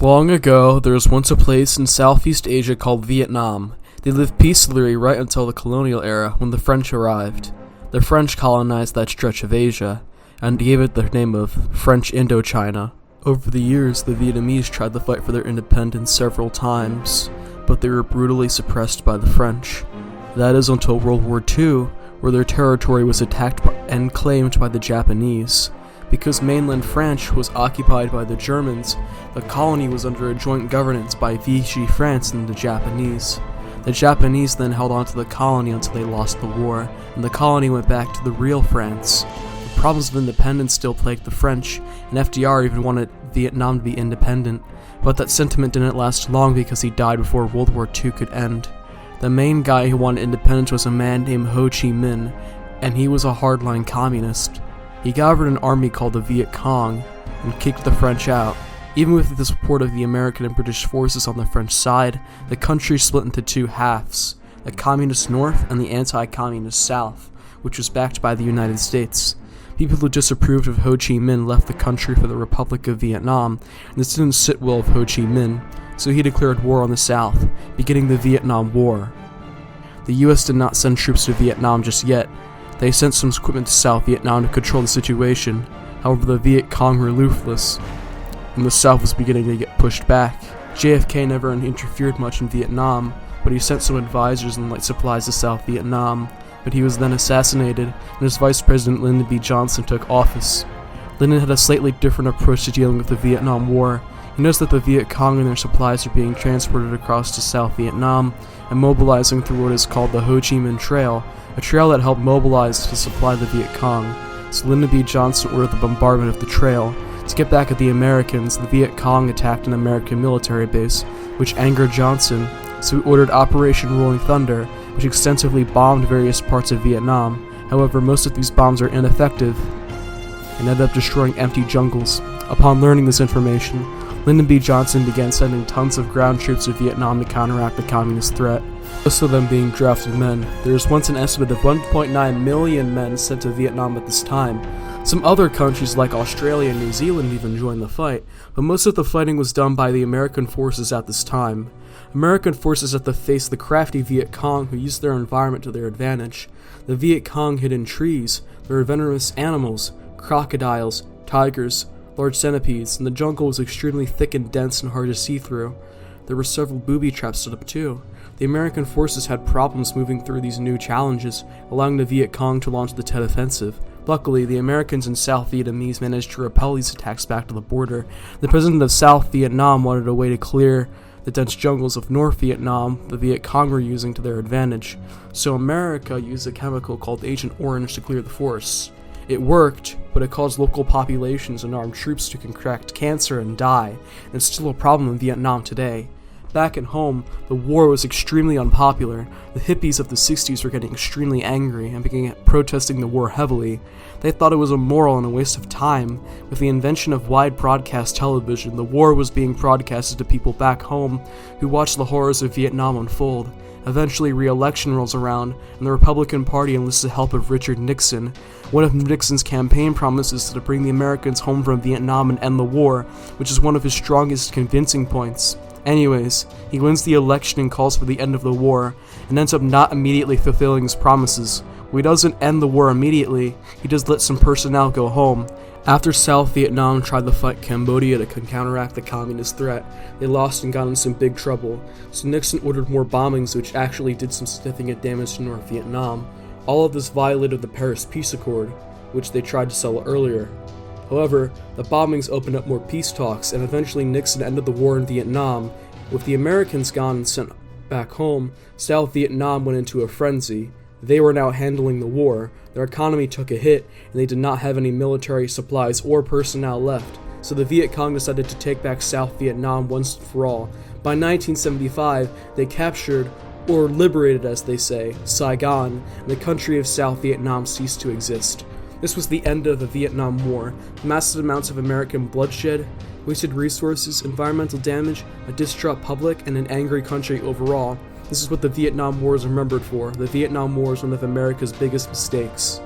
Long ago, there was once a place in Southeast Asia called Vietnam. They lived peacefully right until the colonial era when the French arrived. The French colonized that stretch of Asia and gave it the name of French Indochina. Over the years, the Vietnamese tried to fight for their independence several times, but they were brutally suppressed by the French. That is until World War II, where their territory was attacked and claimed by the Japanese. Because mainland France was occupied by the Germans, the colony was under a joint governance by Vichy France and the Japanese. The Japanese then held on to the colony until they lost the war, and the colony went back to the real France. The problems of independence still plagued the French, and FDR even wanted Vietnam to be independent, but that sentiment didn't last long because he died before World War II could end. The main guy who wanted independence was a man named Ho Chi Minh, and he was a hardline communist. He governed an army called the Viet Cong and kicked the French out. Even with the support of the American and British forces on the French side, the country split into two halves, the Communist North and the anti-Communist South, which was backed by the United States. People who disapproved of Ho Chi Minh left the country for the Republic of Vietnam, and this didn't sit well with Ho Chi Minh, so he declared war on the South, beginning the Vietnam War. The US did not send troops to Vietnam just yet. They sent some equipment to South Vietnam to control the situation. However, the Viet Cong were ruthless, and the South was beginning to get pushed back. JFK never interfered much in Vietnam, but he sent some advisors and light supplies to South Vietnam, but he was then assassinated, and his Vice President Lyndon B. Johnson took office. Lyndon had a slightly different approach to dealing with the Vietnam War. He noticed that the Viet Cong and their supplies were being transported across to South Vietnam and mobilizing through what is called the Ho Chi Minh Trail, a trail that helped mobilize to supply the Viet Cong. So Lyndon B. Johnson ordered the bombardment of the trail. To get back at the Americans, the Viet Cong attacked an American military base, which angered Johnson, so he ordered Operation Rolling Thunder, which extensively bombed various parts of Vietnam. However, most of these bombs are ineffective and ended up destroying empty jungles. Upon learning this information, Lyndon B. Johnson began sending tons of ground troops to Vietnam to counteract the communist threat, most of them being drafted men. There is once an estimate of 1.9 million men sent to Vietnam at this time. Some other countries like Australia and New Zealand even joined the fight, but most of the fighting was done by the American forces at this time. American forces had to face the crafty Viet Cong who used their environment to their advantage. The Viet Cong hid in trees. There were venomous animals, crocodiles, tigers, large centipedes, and the jungle was extremely thick and dense and hard to see through. There were several booby traps set up too. The American forces had problems moving through these new challenges, allowing the Viet Cong to launch the Tet Offensive. Luckily, the Americans and South Vietnamese managed to repel these attacks back to the border. The president of South Vietnam wanted a way to clear the dense jungles of North Vietnam the Viet Cong were using to their advantage, so America used a chemical called Agent Orange to clear the forests. It worked, but it caused local populations and armed troops to contract cancer and die, and it's still a problem in Vietnam today. Back at home, the war was extremely unpopular. The hippies of the 60s were getting extremely angry and began protesting the war heavily. They thought it was immoral and a waste of time. With the invention of wide broadcast television, the war was being broadcasted to people back home who watched the horrors of Vietnam unfold. Eventually, re-election rolls around, and the Republican Party enlists the help of Richard Nixon. One of Nixon's campaign promises is to bring the Americans home from Vietnam and end the war, which is one of his strongest convincing points. Anyways, he wins the election and calls for the end of the war, and ends up not immediately fulfilling his promises. Well, he doesn't end the war immediately, he does let some personnel go home. After South Vietnam tried to fight Cambodia to counteract the communist threat, they lost and got in some big trouble, so Nixon ordered more bombings which actually did some significant damage to North Vietnam. All of this violated the Paris Peace Accord, which they tried to settle earlier. However, the bombings opened up more peace talks, and eventually Nixon ended the war in Vietnam. With the Americans gone and sent back home, South Vietnam went into a frenzy. They were now handling the war. Their economy took a hit, and they did not have any military supplies or personnel left, so the Viet Cong decided to take back South Vietnam once and for all. By 1975, they captured, or liberated as they say, Saigon, and the country of South Vietnam ceased to exist. This was the end of the Vietnam War. Massive amounts of American bloodshed, wasted resources, environmental damage, a distraught public, and an angry country overall. This is what the Vietnam War is remembered for. The Vietnam War is one of America's biggest mistakes.